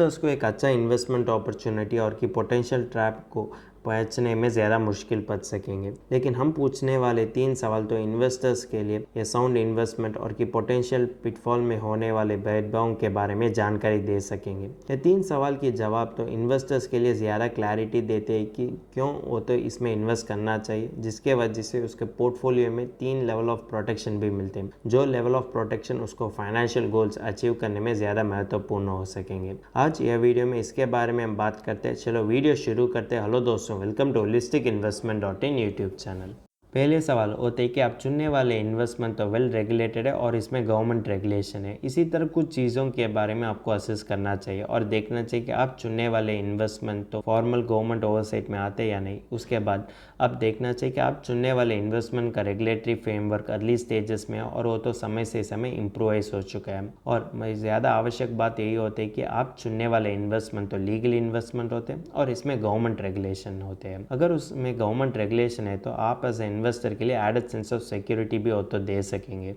Investors को एक अच्छा इन्वेस्टमेंट अपॉर्चुनिटी और की पोटेंशियल ट्रैप को पहचानने में ज़्यादा मुश्किल पड़ सकेंगे। लेकिन हम पूछने वाले 3 सवाल तो इन्वेस्टर्स के लिए ये साउंड इन्वेस्टमेंट और की पोटेंशियल पिटफॉल में होने वाले भेदभावों के बारे में जानकारी दे सकेंगे। ये 3 सवाल के जवाब तो इन्वेस्टर्स के लिए ज़्यादा क्लैरिटी देते हैं कि क्यों वो तो इसमें इन्वेस्ट करना चाहिए, जिसके वजह से उसके पोर्टफोलियो में 3 लेवल ऑफ प्रोटेक्शन भी मिलते हैं, जो लेवल ऑफ प्रोटेक्शन उसको फाइनेंशियल गोल्स अचीव करने में ज़्यादा महत्वपूर्ण हो सकेंगे। आज यह वीडियो में इसके बारे में हम बात करते हैं। चलो वीडियो शुरू करते हैं। हेलो दोस्तों, welcome to holisticinvestment.in YouTube channel. पहले सवाल होते हैं कि आप चुनने वाले इन्वेस्टमेंट तो वेल रेगुलेटेड है और इसमें गवर्नमेंट रेगुलेशन है। इसी तरह कुछ चीज़ों के बारे में आपको असेस करना चाहिए और देखना चाहिए कि आप चुनने वाले इन्वेस्टमेंट तो फॉर्मल गवर्नमेंट ओवरसाइट में आते या नहीं। उसके बाद आप देखना चाहिए कि आप चुनने वाले इन्वेस्टमेंट का रेगुलेटरी फ्रेमवर्क अर्ली स्टेजेस में है और वो तो समय से समय इम्प्रूवाइज हो चुका है। और ज़्यादा आवश्यक बात यही होती है कि आप चुनने वाले इन्वेस्टमेंट तो लीगल इन्वेस्टमेंट होते हैं और इसमें गवर्नमेंट रेगुलेशन होते हैं। अगर उसमें गवर्नमेंट रेगुलेशन है तो आप एज इन्वेस्टर के लिए एडेड सेंस ऑफ सिक्योरिटी भी हो तो दे सकेंगे।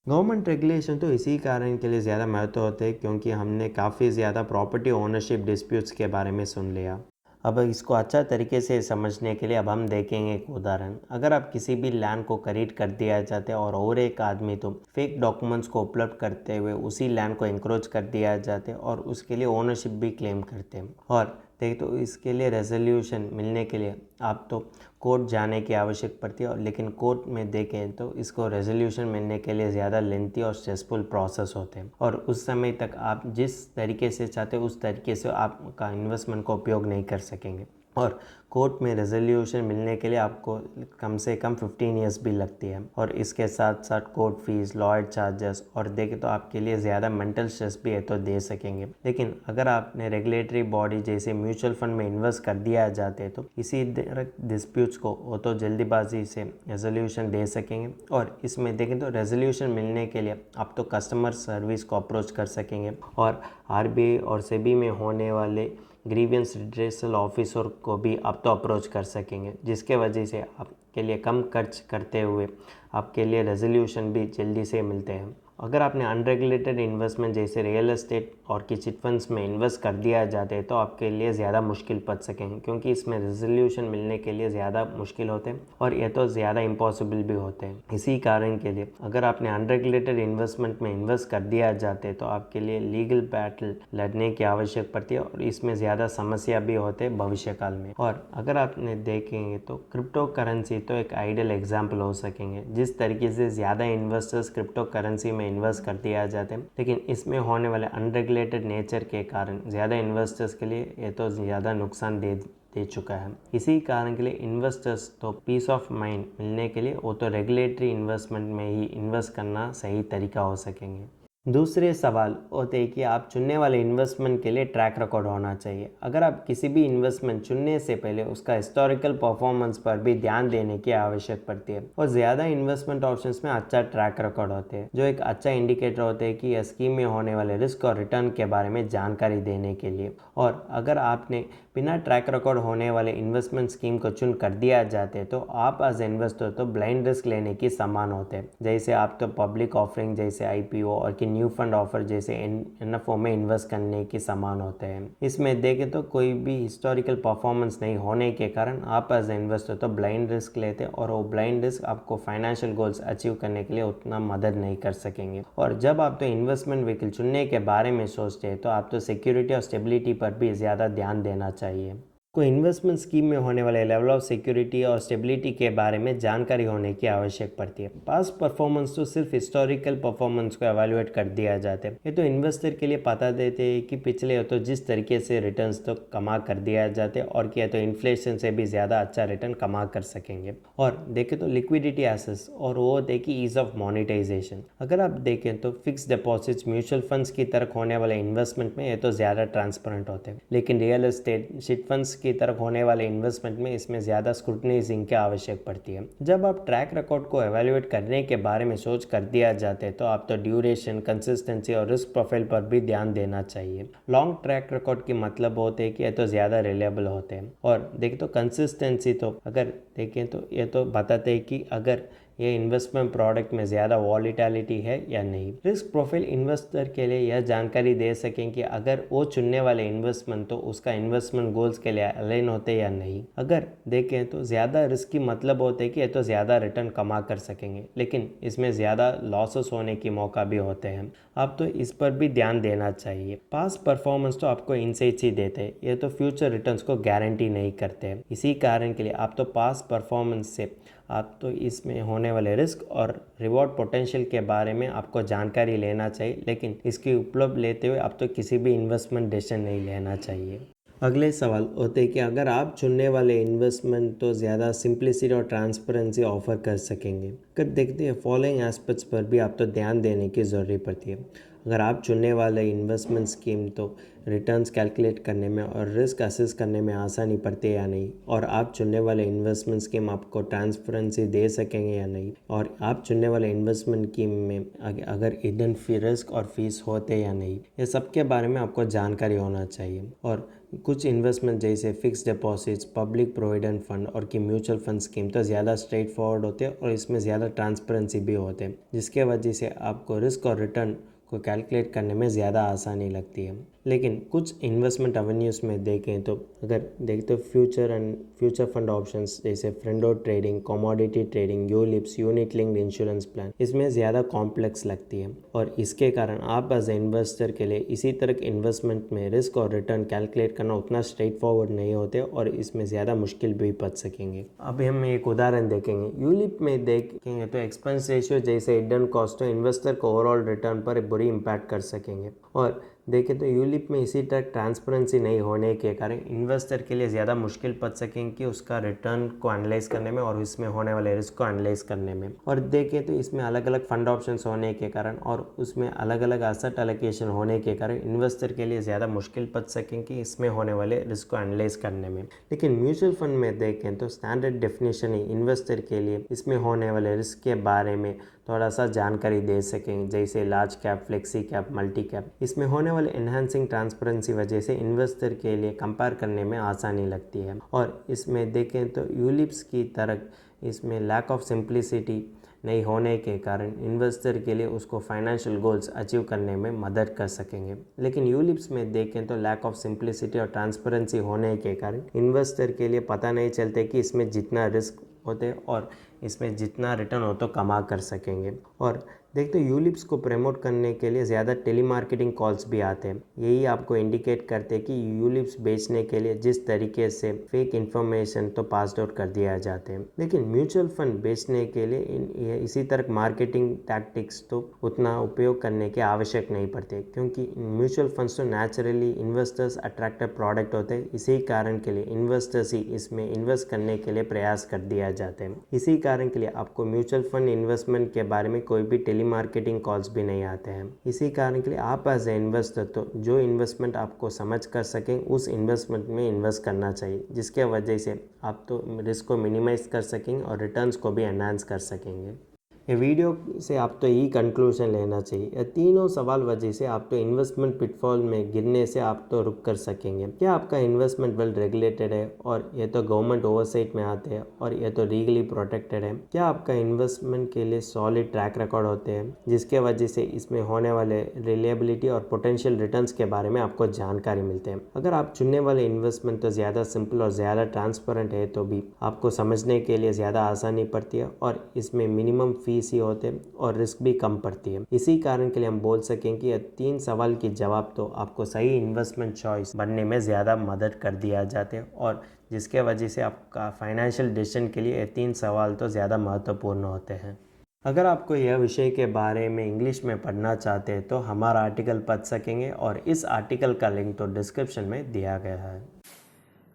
गवर्नमेंट रेगुलेशन तो इसी कारण के लिए ज़्यादा महत्व होते हैं क्योंकि हमने काफ़ी ज़्यादा प्रॉपर्टी ओनरशिप डिस्प्यूट्स के बारे में सुन लिया। अब इसको अच्छा तरीके से समझने के लिए अब हम देखेंगे एक उदाहरण। अगर आप किसी भी लैंड को खरीद कर दिया जाता है और एक आदमी तो फेक डॉक्यूमेंट्स को उपलब्ध करते हुए उसी लैंड को इंक्रोच कर दिया जाता है और उसके लिए ओनरशिप भी क्लेम करते हैं। और देख तो इसके लिए रेजोल्यूशन मिलने के लिए आप तो कोर्ट जाने की आवश्यक पड़ती है, और लेकिन कोर्ट में देखें तो इसको रेजोल्यूशन मिलने के लिए ज़्यादा लेंथी और स्ट्रेसफुल प्रोसेस होते हैं और उस समय तक आप जिस तरीके से चाहते हो उस तरीके से आपका इन्वेस्टमेंट का उपयोग नहीं कर सकेंगे। और कोर्ट में रेजोल्यूशन मिलने के लिए आपको कम से कम 15 ईयर्स भी लगती है और इसके साथ साथ कोर्ट फीस, लॉयर चार्जेस और देखें तो आपके लिए ज़्यादा मेंटल स्ट्रेस भी है तो दे सकेंगे। लेकिन अगर आपने रेगुलेटरी बॉडी जैसे म्यूचुअल फंड में इन्वेस्ट कर दिया जाते तो इसी डिस्प्यूट्स को वो तो जल्दीबाजी से रेजोल्यूशन दे सकेंगे। और इसमें देखें तो रेजोल्यूशन मिलने के लिए आप तो कस्टमर सर्विस को अप्रोच कर सकेंगे और आरबीआई और सेबी में होने वाले ग्रीवियंस रिड्रेसल ऑफिसर को भी आप तो अप्रोच कर सकेंगे, जिसके वजह से आपके लिए कम खर्च करते हुए आपके लिए रेजोल्यूशन भी जल्दी से मिलते हैं। अगर आपने अनरेगुलेटेड इन्वेस्टमेंट जैसे रियल एस्टेट और की चिट फंड्स में इन्वेस्ट कर दिया जाते हैं तो आपके लिए ज़्यादा मुश्किल पड़ सकेंगे क्योंकि इसमें रेजोल्यूशन मिलने के लिए ज़्यादा मुश्किल होते हैं और ये तो ज़्यादा इम्पॉसिबल भी होते हैं। इसी कारण के लिए अगर आपने अनरेगुलेटेड इन्वेस्टमेंट में इन्वेस्ट कर दिया जाते हैं तो आपके लिए लीगल बैटल लड़ने की आवश्यक पड़ती है और इसमें ज़्यादा समस्या भी होते हैं भविष्य काल में। और अगर आपने देखेंगे तो क्रिप्टो करेंसी तो एक आइडियल एग्जाम्पल हो सकेंगे। जिस तरीके से ज़्यादा इन्वेस्टर्स क्रिप्टो करेंसी में इन्वेस्ट कर दिया जाते हैं, लेकिन इसमें होने वाले अनरेगुलेटेड नेचर के कारण ज़्यादा इन्वेस्टर्स के लिए ये तो ज़्यादा नुकसान दे चुका है। इसी कारण के लिए इन्वेस्टर्स तो पीस ऑफ माइंड मिलने के लिए वो तो रेगुलेटरी इन्वेस्टमेंट में ही इन्वेस्ट करना सही तरीका हो सकेंगे। दूसरे सवाल होते हैं कि आप चुनने वाले इन्वेस्टमेंट के लिए ट्रैक रिकॉर्ड होना चाहिए। अगर आप किसी भी इन्वेस्टमेंट चुनने से पहले उसका हिस्टोरिकल परफॉर्मेंस पर भी ध्यान देने की आवश्यक पड़ती है और ज़्यादा इन्वेस्टमेंट ऑप्शंस में अच्छा ट्रैक रिकॉर्ड होते हैं, जो एक अच्छा इंडिकेटर होते हैं कि यह स्कीम में होने वाले रिस्क और रिटर्न के बारे में जानकारी देने के लिए। और अगर आपने बिना ट्रैक रिकॉर्ड होने वाले इन्वेस्टमेंट स्कीम को चुन कर दिया जाते तो आप एज इन्वेस्टर तो ब्लाइंड रिस्क लेने की समान होते हैं, जैसे आप तो पब्लिक ऑफरिंग जैसे आईपीओ और कि न्यू फंड ऑफर जैसे एनएफओ में इन्वेस्ट करने की समान होते हैं। इसमें देखें तो कोई भी हिस्टोरिकल परफॉर्मेंस नहीं होने के कारण आप एज इन्वेस्टर तो ब्लाइंड रिस्क लेते हैं और वो ब्लाइंड रिस्क आपको फाइनेंशियल गोल्स अचीव करने के लिए उतना मदद नहीं कर सकेंगे। और जब आप तो इन्वेस्टमेंट व्हीकल चुनने के बारे में सोचते हैं तो आप तो सिक्योरिटी और स्टेबिलिटी पर भी ज़्यादा ध्यान देना चाहिए। को इन्वेस्टमेंट स्कीम में होने वाले लेवल ऑफ सिक्योरिटी और स्टेबिलिटी के बारे में जानकारी होने की आवश्यक पड़ती है। पास्ट परफॉर्मेंस तो सिर्फ हिस्टोरिकल परफॉर्मेंस को एवेल्युएट कर दिया जाता है। ये तो इन्वेस्टर के लिए पता देते हैं कि पिछले तो जिस तरीके से रिटर्न्स तो कमा कर दिया जाते हैं और क्या तो इन्फ्लेशन से भी ज़्यादा अच्छा रिटर्न कमा कर सकेंगे। और देखें तो लिक्विडिटी एसेस और वो देखिए ईज ऑफ मोनेटाइजेशन। अगर आप देखें तो फिक्स डिपॉजिट्स, म्यूचुअल फंड्स की तरफ होने वाले इन्वेस्टमेंट में ये तो ज़्यादा ट्रांसपेरेंट होते हैं, लेकिन रियल एस्टेट, चिट फंड्स की तरफ होने वाले इन्वेस्टमेंट में इसमें ज़्यादा स्क्रूटनाइजिंग की आवश्यक पड़ती है। जब आप ट्रैक रिकॉर्ड को एवेल्युएट करने के बारे में सोच कर दिया जाते हैं तो आप तो ड्यूरेशन, कंसिस्टेंसी और रिस्क प्रोफाइल पर भी ध्यान देना चाहिए। लॉन्ग ट्रैक रिकॉर्ड की मतलब होते हैं कि ये तो ज़्यादा रिलायबल होते हैं और देखें तो कंसिस्टेंसी तो अगर देखें तो ये तो बताते हैं कि अगर ये इन्वेस्टमेंट प्रोडक्ट में ज़्यादा वॉलीटिलिटी है या नहीं। रिस्क प्रोफाइल इन्वेस्टर के लिए यह जानकारी दे सकें कि अगर वो चुनने वाले इन्वेस्टमेंट तो उसका इन्वेस्टमेंट गोल्स के लिए अलाइन होते या नहीं। अगर देखें तो ज़्यादा रिस्क की मतलब होते हैं कि ये तो ज़्यादा रिटर्न कमा कर सकेंगे, लेकिन इसमें ज़्यादा लॉसेस होने की मौका भी होते हैं। आप तो इस पर भी ध्यान देना चाहिए। पास्ट परफॉर्मेंस तो आपको इनसाइट्स ही देते हैं, ये तो फ्यूचर रिटर्न्स को गारंटी नहीं करते हैं। इसी कारण के लिए आप तो पास्ट परफॉर्मेंस से आप तो इसमें होने वाले रिस्क और रिवॉर्ड पोटेंशियल के बारे में आपको जानकारी लेना चाहिए, लेकिन इसकी उपलब्ध लेते हुए आप तो किसी भी इन्वेस्टमेंट डिसीजन नहीं लेना चाहिए। अगले सवाल होते हैं कि अगर आप चुनने वाले इन्वेस्टमेंट तो ज़्यादा सिंप्लिसिटी और ट्रांसपेरेंसी ऑफर कर सकेंगे। अगर देखते हैं फॉलोइंग एस्पेक्ट्स पर भी आप तो ध्यान देने की ज़रूरत पड़ती है। अगर आप चुनने वाले इन्वेस्टमेंट स्कीम तो रिटर्न्स कैलकुलेट करने में और रिस्क असेस करने में आसानी पड़ती है या नहीं, और आप चुनने वाले इन्वेस्टमेंट स्कीम आपको ट्रांसपेरेंसी दे सकेंगे या नहीं, और आप चुनने वाले इन्वेस्टमेंट स्कीम में अगर हिडन फी रिस्क और फीस होते या नहीं, ये सब के बारे में आपको जानकारी होना चाहिए। और कुछ इन्वेस्टमेंट जैसे fix deposits, public provident fund और की म्यूचुअल फंड स्कीम तो ज़्यादा स्ट्रेट फॉरवर्ड होते हैं और इसमें ज़्यादा ट्रांसपेरेंसी भी होते हैं, जिसके वजह से आपको रिस्क और रिटर्न को कैलकुलेट करने में ज़्यादा आसानी लगती है। लेकिन कुछ इन्वेस्टमेंट एवेन्यूज़ में देखें तो अगर देखते फ्यूचर फंड ऑप्शंस जैसे friendo trading, commodity trading, ULIPs, unit linked insurance plan, इसमें ज़्यादा कॉम्प्लेक्स लगती है और इसके कारण आप एज ए इन्वेस्टर के लिए इसी तरह के इन्वेस्टमेंट में रिस्क और रिटर्न कैलकुलेट करना उतना स्ट्रेट फॉरवर्ड नहीं होते और इसमें ज़्यादा मुश्किल भी पड़ सकेंगे। अभी हम एक उदाहरण देखेंगे। यूलिप में देखेंगे तो एक्सपेंस रेशियो जैसे हिडन कॉस्ट तो इन्वेस्टर को ओवरऑल रिटर्न पर बुरी इम्पैक्ट कर सकेंगे। और देखें तो यूलिप में इसी तरह ट्रांसपेरेंसी नहीं होने के कारण इन्वेस्टर के लिए ज़्यादा मुश्किल पड़ सकेंगे कि उसका रिटर्न को एनालाइज करने में और इसमें होने वाले रिस्क को एनालाइज करने में। और देखें तो इसमें अलग अलग फंड ऑप्शंस होने के कारण और उसमें अलग अलग एसेट एलोकेशन होने के कारण इन्वेस्टर के लिए ज़्यादा मुश्किल पड़ सकेंगे कि इसमें होने वाले रिस्क को एनालाइज करने में। लेकिन म्यूचुअल फंड में देखें तो स्टैंडर्ड डेफिनेशन ही इन्वेस्टर के लिए इसमें होने वाले रिस्क के बारे में थोड़ा सा जानकारी दे सकें, जैसे large cap, flexi cap, multi cap. इसमें होने वाले एनहांसिंग ट्रांसपेरेंसी वजह से इन्वेस्टर के लिए कंपेयर करने में आसानी लगती है। और इसमें देखें तो यूलिप्स की तरह इसमें लैक ऑफ सिंप्लिसिटी नहीं होने के कारण इन्वेस्टर के लिए उसको फाइनेंशियल गोल्स अचीव करने में मदद कर सकेंगे। लेकिन यूलिप्स में देखें तो लैक ऑफ सिंप्लिसिटी और ट्रांसपेरेंसी होने के कारण इन्वेस्टर के लिए पता नहीं चलते कि इसमें जितना रिस्क होते और इसमें जितना रिटर्न हो तो कमा कर सकेंगे। और देखते यूलिप्स को प्रमोट करने के लिए ज़्यादा टेलीमार्केटिंग कॉल्स भी आते हैं। यही आपको इंडिकेट करते हैं कि यूलिप्स बेचने के लिए जिस तरीके से फेक इन्फॉर्मेशन तो पास आउट कर दिया जाते हैं। लेकिन म्यूचुअल फंड बेचने के लिए इसी तरह मार्केटिंग टैक्टिक्स तो उतना उपयोग करने की आवश्यक नहीं पड़ते, क्योंकि म्यूचुअल फंड्स तो नेचुरली इन्वेस्टर्स अट्रैक्टिव प्रोडक्ट होते हैं। इसी कारण के लिए इन्वेस्टर्स ही इसमें इन्वेस्ट करने के लिए प्रयास कर दिया जाते हैं। इसी कारण के लिए आपको म्यूचुअल फंड इन्वेस्टमेंट के बारे में कोई भी मार्केटिंग कॉल्स भी नहीं आते हैं। इसी कारण के लिए आप एज ए इन्वेस्टर तो जो इन्वेस्टमेंट आपको समझ कर सकें उस इन्वेस्टमेंट में इन्वेस्ट करना चाहिए, जिसके वजह से आप तो रिस्क को मिनिमाइज कर सकेंगे और रिटर्न्स को भी एनहांस कर सकेंगे। ये वीडियो से आप तो यही कंक्लूजन लेना चाहिए, ये तीनों सवाल वजह से आप तो इन्वेस्टमेंट पिटफॉल में गिरने से आप तो रुक कर सकेंगे। क्या आपका इन्वेस्टमेंट वेल रेगुलेटेड है और ये तो गवर्नमेंट ओवरसाइट में आते हैं और ये तो लीगली प्रोटेक्टेड है? क्या आपका इन्वेस्टमेंट के लिए सॉलिड ट्रैक रिकॉर्ड होते हैं, जिसके वजह से इसमें होने वाले रिलायबिलिटी और पोटेंशियल रिटर्न्स के बारे में आपको जानकारी मिलते हैं? अगर आप चुनने वाले इन्वेस्टमेंट तो ज़्यादा सिंपल और ज़्यादा ट्रांसपेरेंट है तो भी आपको समझने के लिए ज़्यादा आसानी पड़ती है और इसमें मिनिमम फीस ही होते हैं और रिस्क भी कम पड़ती है। इसी कारण के लिए हम बोल सकें कि ये तीन सवाल की जवाब तो आपको सही इन्वेस्टमेंट चॉइस बनने में ज़्यादा मदद कर दिया जाते हैं और जिसके वजह से आपका फाइनेंशियल डिसीजन के लिए ये तीन सवाल तो ज़्यादा महत्वपूर्ण होते हैं। अगर आपको यह विषय के बारे में इंग्लिश में पढ़ना चाहते हैं तो हमारा आर्टिकल पढ़ सकेंगे और इस आर्टिकल का लिंक तो डिस्क्रिप्शन में दिया गया है।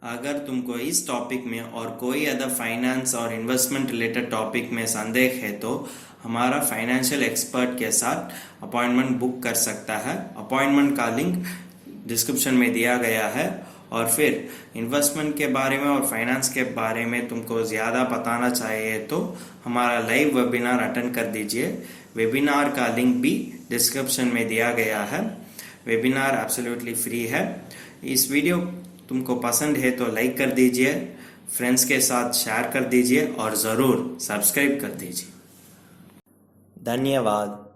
अगर तुमको इस टॉपिक में और कोई अदर फाइनेंस और इन्वेस्टमेंट रिलेटेड टॉपिक में संदेह है तो हमारा फाइनेंशियल एक्सपर्ट के साथ अपॉइंटमेंट बुक कर सकता है। अपॉइंटमेंट का लिंक डिस्क्रिप्शन में दिया गया है। और फिर इन्वेस्टमेंट के बारे में और फाइनेंस के बारे में तुमको ज़्यादा बताना चाहिए तो हमारा लाइव वेबिनार अटेंड कर दीजिए। वेबिनार का लिंक भी डिस्क्रिप्शन में दिया गया है। वेबिनार एब्सोल्युटली फ्री है। इस वीडियो तुमको पसंद है तो लाइक कर दीजिए, फ्रेंड्स के साथ शेयर कर दीजिए और ज़रूर सब्सक्राइब कर दीजिए। धन्यवाद।